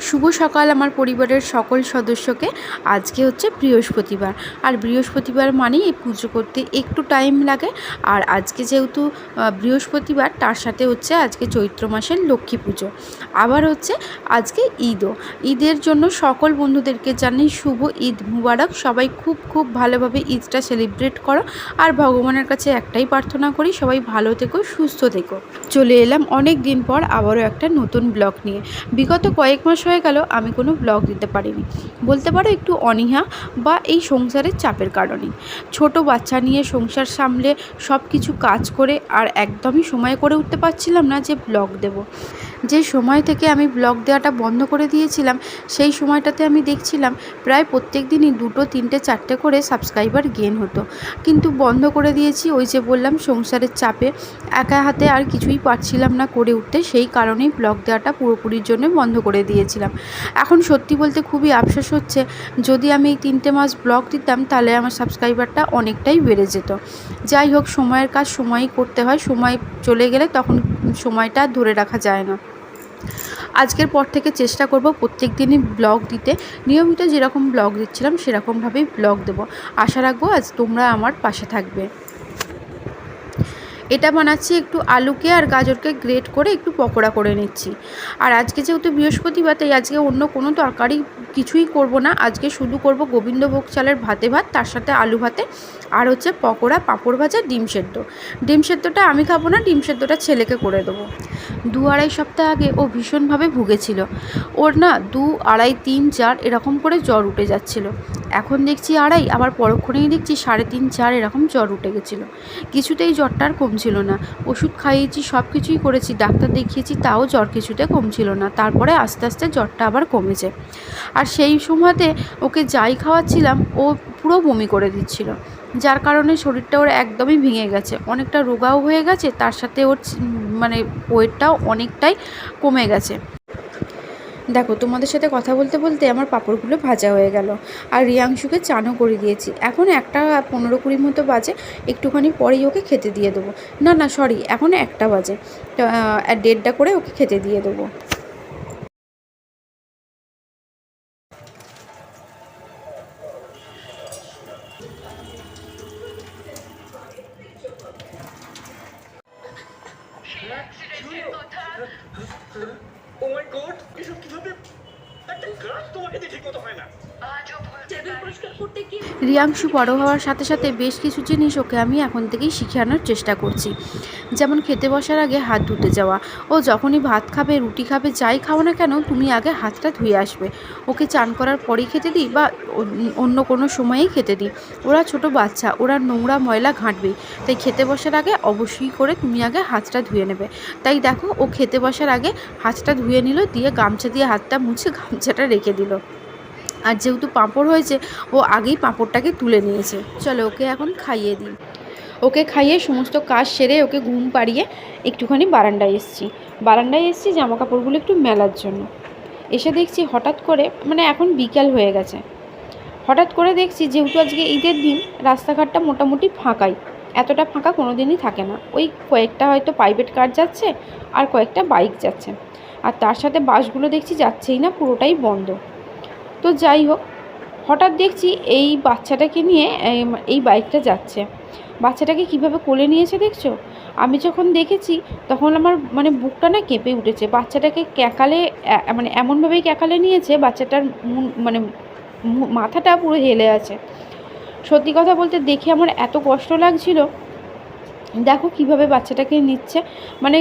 শুভ সকাল আমার পরিবারের সকল সদস্যকে। আজকে হচ্ছে বৃহস্পতিবার, আর বৃহস্পতিবার মানেই এই পুজো করতে একটু টাইম লাগে। আর আজকে যেহেতু বৃহস্পতিবার, তার সাথে হচ্ছে আজকে চৈত্র মাসের লক্ষ্মী পুজো, আবার হচ্ছে আজকে ঈদও। ঈদের জন্য সকল বন্ধুদেরকে জানাই শুভ ঈদ মুবারক। সবাই খুব খুব ভালোভাবে ঈদটা সেলিব্রেট করো, আর ভগবানের কাছে একটাই প্রার্থনা করি, সবাই ভালো থেকো, সুস্থ থেকো। চলে এলাম অনেক দিন পর আবারও একটা নতুন ব্লগ নিয়ে। বিগত কয়েক মাস হয়ে গেল আমি কোনো ব্লগ দিতে পারিনি, বলতে পারো একটু অনীহা বা এই সংসারের চাপের কারণে। ছোট বাচ্চা নিয়ে সংসার সামলে সব কিছু কাজ করে আর একদমই সময় করে উঠতে পারছিলাম না যে ব্লগ দেব। যে সময় থেকে আমি ব্লগ দেওয়াটা বন্ধ করে দিয়েছিলাম, সেই সময়টাতে আমি দেখছিলাম প্রায় প্রত্যেক দিনই 2, 3, 4 করে সাবস্ক্রাইবার গেইন হতো। কিন্তু বন্ধ করে দিয়েছি, ওই যে বললাম সংসারের চাপে একা হাতে আর কিছুই পারছিলাম না করে উঠতে, সেই কারণেই ব্লগ দেওয়াটা পুরোপুরির জন্য বন্ধ করে দিয়েছিলাম। এখন সত্যি বলতে খুবই আফসোস হচ্ছে, যদি আমি এই 3টে মাস ব্লগ দিতাম তাহলে আমার সাবস্ক্রাইবারটা অনেকটাই বেড়ে যেত। যাই হোক, সময়ের কাজ সময়ই করতে হয়, সময় চলে গেলে তখন সময়টা ধরে রাখা যায় না। আজকের পর থেকে চেষ্টা করব প্রত্যেক দিনই ব্লগ দিতে, নিয়মিত যেরকম ব্লগ দিচ্ছিলাম সেরকমভাবেই ব্লগ দেবো। আশা রাখবো আজ তোমরা আমার পাশে থাকবে। এটা বানাচ্ছি একটু আলুকে আর গাজরকে গ্রেট করে একটু পকোড়া করে নিচ্ছি। আর আজকে যেহেতু বৃহস্পতিবার, তাই আজকে অন্য কোনো তরকারি কিছুই করব না। আজকে শুধু করব গোবিন্দভোগ চালের ভাত, তার সাথে আলু ভাতে, আর হচ্ছে পকোড়া, পাঁপড় ভাজা, ডিম সেদ্ধ। ডিম সেদ্ধটা আমি খাবো না, ডিম সেদ্ধটা ছেলেকে করে দেবো। 2-2.5 সপ্তাহ আগে ও ভীষণভাবে ভুগেছিল। ওর না 2, 2.5, 3, 4 এরকম করে জ্বর উঠে যাচ্ছিল। এখন দেখছি 2.5, আবার পরক্ষণেই দেখছি 3.5, 4 এরকম জ্বর উঠে গেছিলো। কিছুতেই জ্বরটা আর কমছিল না। ওষুধ খাইয়েছি, সব কিছুই করেছি, ডাক্তার দেখিয়েছি, তাও জ্বর কিছুতে কমছিল না। তারপরে আস্তে আস্তে জ্বরটা আবার কমেছে। আর সেই সময়তে ওকে যাই খাওয়াচ্ছিলাম ও পুরো বমি করে দিচ্ছিল, যার কারণে শরীরটা ওর একদমই ভেঙে গেছে, অনেকটা রোগাও হয়ে গেছে, তার সাথে ওর মানে ওয়েটটাও অনেকটাই কমে গেছে। দেখো, তোমাদের সাথে কথা বলতে বলতে আমার পাঁপড়গুলো ভাজা হয়ে গেল, আর রিয়াংশুকে চানও করে দিয়েছি। এখন 1:15-20 মতো বাজে, একটুখানি পরেই ওকে খেতে দিয়ে দেবো। না সরি, এখন 1টা বাজে, 1:30 করে ওকে খেতে দিয়ে দেবো। ও মাই গড, এসব কিভাবে? একটা গাছ তোমাকে দিয়ে ঠিক মতো হয় না। রিয়াংশু বড় হওয়ার সাথে সাথে বেশ কিছু জিনিস ওকে আমি এখন থেকেই শিখানোর চেষ্টা করছি। যেমন খেতে বসার আগে হাত ধুতে যাওয়া। ও যখনই ভাত খাবে, রুটি খাবে, যাই খাও না কেন, তুমি আগে হাতটা ধুয়ে আসবে। ওকে চান করার পরেই খেতে দিই বা অন্য কোনো সময়েই খেতে দিই। ওরা ছোট বাচ্চা, ওরা নোংরা ময়লা ঘাঁটবেই, তাই খেতে বসার আগে অবশ্যই করে তুমি আগে হাতটা ধুয়ে নেবে। তাই দেখো, ও খেতে বসার আগে হাতটা ধুয়ে নিল, দিয়ে গামছা দিয়ে হাতটা মুছে গামছাটা রেখে দিল। আর যেহেতু পাঁপড় হয়েছে, ও আগেই পাঁপড়টাকে তুলে নিয়েছে। চলো ওকে এখন খাইয়ে দিই। ওকে খাইয়ে সমস্ত কাজ সেরে ওকে ঘুম পাড়িয়ে একটুখানি বারান্দায় এসেছি জামা কাপড়গুলো একটু মেলার জন্য। এসে দেখছি হঠাৎ করে, মানে এখন বিকাল হয়ে গেছে, হঠাৎ করে দেখছি যেহেতু আজকে ঈদের দিন, রাস্তাঘাটটা মোটামুটি ফাঁকাই। এতটা ফাঁকা কোনো দিনই থাকে না। ওই কয়েকটা হয়তো প্রাইভেট কার যাচ্ছে, আর কয়েকটা বাইক যাচ্ছে, আর তার সাথে বাসগুলো দেখছি যাচ্ছেই না, পুরোটাই বন্ধ। তো যাই হোক, হঠাৎ দেখছি এই বাচ্চাটাকে নিয়ে এই বাইকটা যাচ্ছে। বাচ্চাটাকে কিভাবে কোলে নিয়েছে দেখছো? আমি যখন দেখেছি তখন আমার মানে বুকটা না কেঁপে উঠেছে। বাচ্চাটাকে ক্যাকালে, মানে এমনভাবেই ক্যাকালে নিয়েছে, বাচ্চাটার মানে মাথাটা পুরো হেলে আছে। সত্যি কথা বলতে দেখে আমার এত কষ্ট লাগছিল। দেখো কিভাবে বাচ্চাটাকে নিচ্ছে, মানে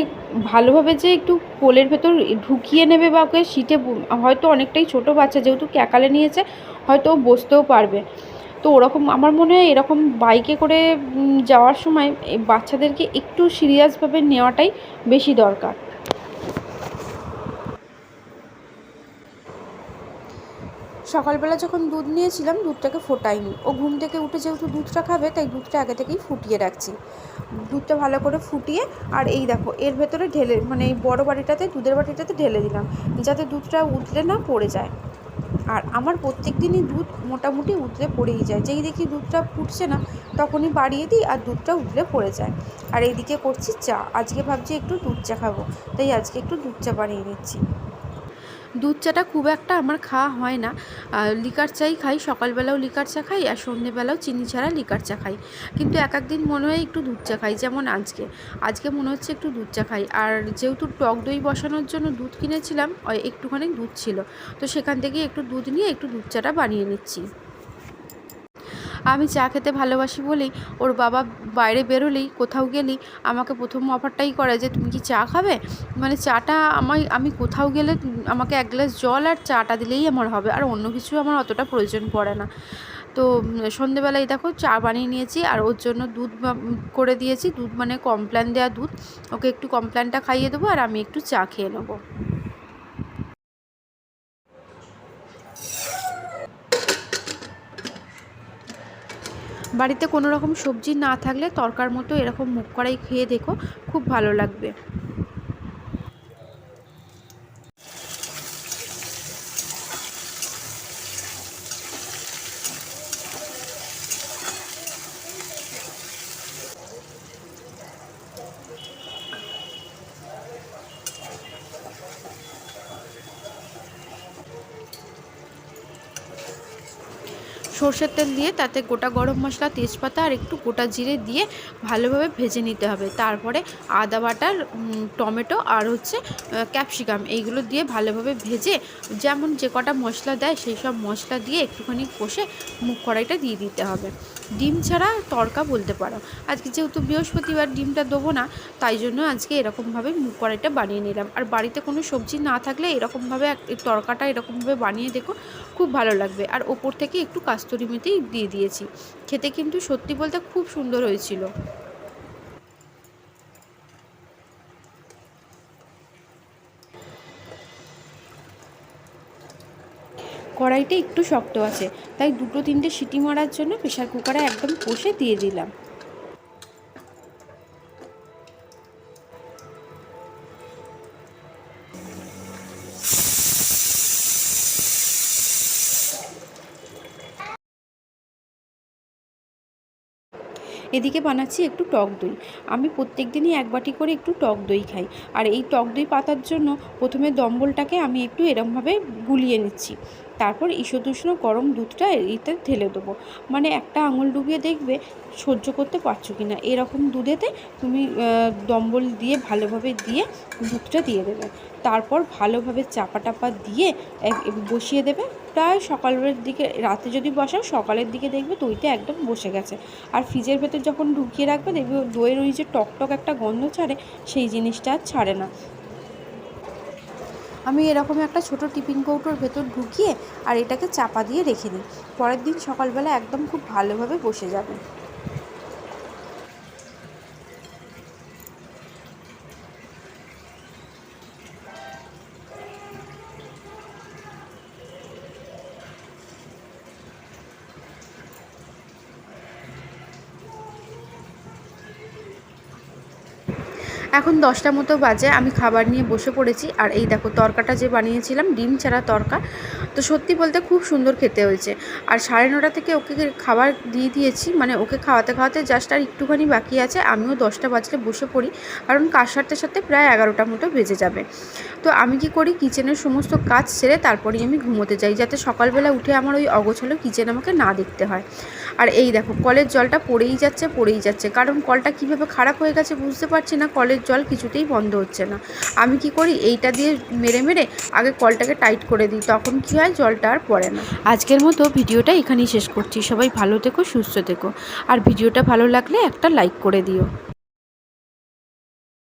ভালোভাবে যে একটু কোলের ভেতর ঢুকিয়ে নেবে বা ওকে সিটে, হয়তো অনেকটাই ছোট বাচ্চা, যেহেতু ক্যাকালে নিয়েছে হয়তো বসতেও পারবে। তো ওরকম আমার মনে হয় এরকম বাইকে করে যাওয়ার সময় এই বাচ্চাদেরকে একটু সিরিয়াসভাবে নেওয়াটাই বেশি দরকার। সকালবেলা যখন দুধ নিয়েছিলাম, দুধটাকে ফোটাইনি। ও ঘুম থেকে উঠে যেহেতু দুধটা খাবে, তাই দুধটা আগে থেকেই ফুটিয়ে রাখছি। দুধটা ভালো করে ফুটিয়ে, আর এই দেখো এর ভেতরে ঢেলে, মানে এই বড় বাটিটাতে, দুধের বাটিটাতে ঢেলে দিলাম, যাতে দুধটা উতলে না পড়ে যায়। আর আমার প্রত্যেক দিনই দুধ মোটামুটি উতলে পড়েই যায়, যেই দেখি দুধটা ফুটছে না তখনই বাড়িয়ে দিই আর দুধটা উতলে পড়ে যায়। আর এইদিকে করছি চা, আজকে ভাবছি একটু দুধ চা খাবো, তাই আজকে একটু দুধ চা বানিয়ে নিচ্ছি। দুধ চাটা খুব একটা আমার খাওয়া হয় না, লিকার চাই খাই, সকালবেলাও লিকার চা খাই আর সন্ধ্যেবেলাও চিনি ছাড়া লিকার চা খাই। কিন্তু এক এক দিন মনে হয় একটু দুধ চা খাই, যেমন আজকে মনে হচ্ছে একটু দুধ চা খাই। আর যেহেতু টক দই বসানোর জন্য দুধ কিনেছিলাম, একটুখানি দুধ ছিল, তো সেখান থেকে একটু দুধ নিয়ে একটু দুধ চাটা বানিয়ে নিচ্ছি। আমি চা খেতে ভালোবাসি বলেই ওর বাবা বাইরে বেরোলেই কোথাও গেলেই আমাকে প্রথম অফারটাই করে যে তুমি কি চা খাবে, মানে চাটা আমি কোথাও গেলে আমাকে এক গ্লাস জল আর চাটা দিলেই আমার হবে, আর অন্য কিছু আমার অতটা প্রয়োজন পড়ে না। তো সন্ধেবেলায় দেখো চা বানিয়ে নিয়েছি আর ওর জন্য দুধ করে দিয়েছি, দুধ মানে কমপ্ল্যান দেওয়া দুধ, ওকে একটু কমপ্ল্যানটা খাইয়ে দেবো আর আমি একটু চা খেয়ে নেবো। বাড়িতে কোনো রকম সবজি না থাকলে তরকার মতো এরকম মুগ কড়াই খেয়ে দেখো, খুব ভালো লাগবে। সর্ষের তেল দিয়ে তাতে গোটা গরম মশলা, তেজপাতা আর একটু গোটা জিরে দিয়ে ভালোভাবে ভেজে নিতে হবে। তারপরে আদা বাটার, টমেটো আর হচ্ছে ক্যাপসিকাম, এইগুলো দিয়ে ভালোভাবে ভেজে যেমন যে কটা মশলা দেয় সেই সব মশলা দিয়ে একটুখানি কষে মুগ কড়াইটা দিয়ে দিতে হবে। ডিম ছাড়া তড়কা বলতে পারো। আজকে যেহেতু বৃহস্পতিবার ডিমটা দেবো না, তাই জন্য আজকে এরকমভাবে মুগ কড়াইটা বানিয়ে নিলাম। আর বাড়িতে কোনো সবজি না থাকলে এরকমভাবে তড়কাটা এরকমভাবে বানিয়ে দেখো, খুব ভালো লাগবে। আর ওপর থেকে একটু কাস্তুরি মেথি দিয়ে দিয়েছি, খেতে কিন্তু সত্যি বলতে খুব সুন্দর হয়েছিল। কড়াইটা একটু শক্ত আছে, তাই 2-3টে সিটি মারার জন্য প্রেশার কুকারে একদম কষে দিয়ে দিলাম। এদিকে বানাচ্ছি একটু টক দই। আমি প্রত্যেক দিনই 1 বাটি করে একটু টক দই খাই। আর এই টক দই পাতার জন্য প্রথমে দম্বলটাকে আমি একটু এরমভাবে গুলিয়ে নিচ্ছি, তারপর ঈষদুষ্ণ গরম দুধটা এতে ঢেলে দেবো। মানে একটা আঙুল ডুবিয়ে দেখবে সহ্য করতে পারছো কি না, এরকম দুধেতে তুমি দম্বল দিয়ে ভালোভাবে দিয়ে দুধটা দিয়ে দেবে। তারপর ভালোভাবে চাপা টাপা দিয়ে বসিয়ে দেবে। প্রায় সকালের দিকে, রাতে যদি বসাও সকালের দিকে দেখবে দইটা একদম বসে গেছে। আর ফ্রিজের ভেতর যখন ঢুকিয়ে রাখবে দেখবে দইয়ের ওই যে টকটক একটা গন্ধ ছাড়ে, সেই জিনিসটা আর ছাড়ে না। আমি এরকম একটা ছোট টিফিন কৌটোর ভেতর ঢুকিয়ে আর এটাকে চাপা দিয়ে রেখে দিই, পরের দিন সকালবেলা একদম খুব ভালোভাবে বসে যাবে। এখন 10টা মতো বাজে, আমি খাবার নিয়ে বসে পড়েছি। আর এই দেখো তরকাটা যে বানিয়েছিলাম ডিম ছাড়া তরকা, তো সত্যি বলতে খুব সুন্দর খেতে হয়েছে। আর 9:30 থেকে ওকে খাবার দিয়ে দিয়েছি, মানে ওকে খাওয়াতে খাওয়াতে জাস্ট আর একটুখানি বাকি আছে। আমিও 10টা বাজলে বসে পড়ি, কারণ কাজ সারতে সারতে প্রায় 11টা মতো বেজে যাবে। তো আমি কি করি, কিচেনের সমস্ত কাজ সেরে তারপরেই আমি ঘুমোতে যাই, যাতে সকালবেলা উঠে আমার ওই অগোছালো কিচেন আমাকে না দেখতে হয়। আর এই দেখো কলের জলটা পড়েই যাচ্ছে, কারণ কলটা কীভাবে খারাপ হয়ে গেছে বুঝতে পারছি না, কলের জল কিছুতেই বন্ধ হচ্ছে না। আমি কি করি, এইটা দিয়ে মেরে মেরে আগে কলটাকে টাইট করে দিই, তখন কি হয় জলটা আর পড়ে না। আজকের মতো ভিডিওটা এখানেই শেষ করছি। সবাই ভালো থেকো, সুস্থ থেকো, আর ভিডিওটা ভালো লাগলে একটা লাইক করে দিও।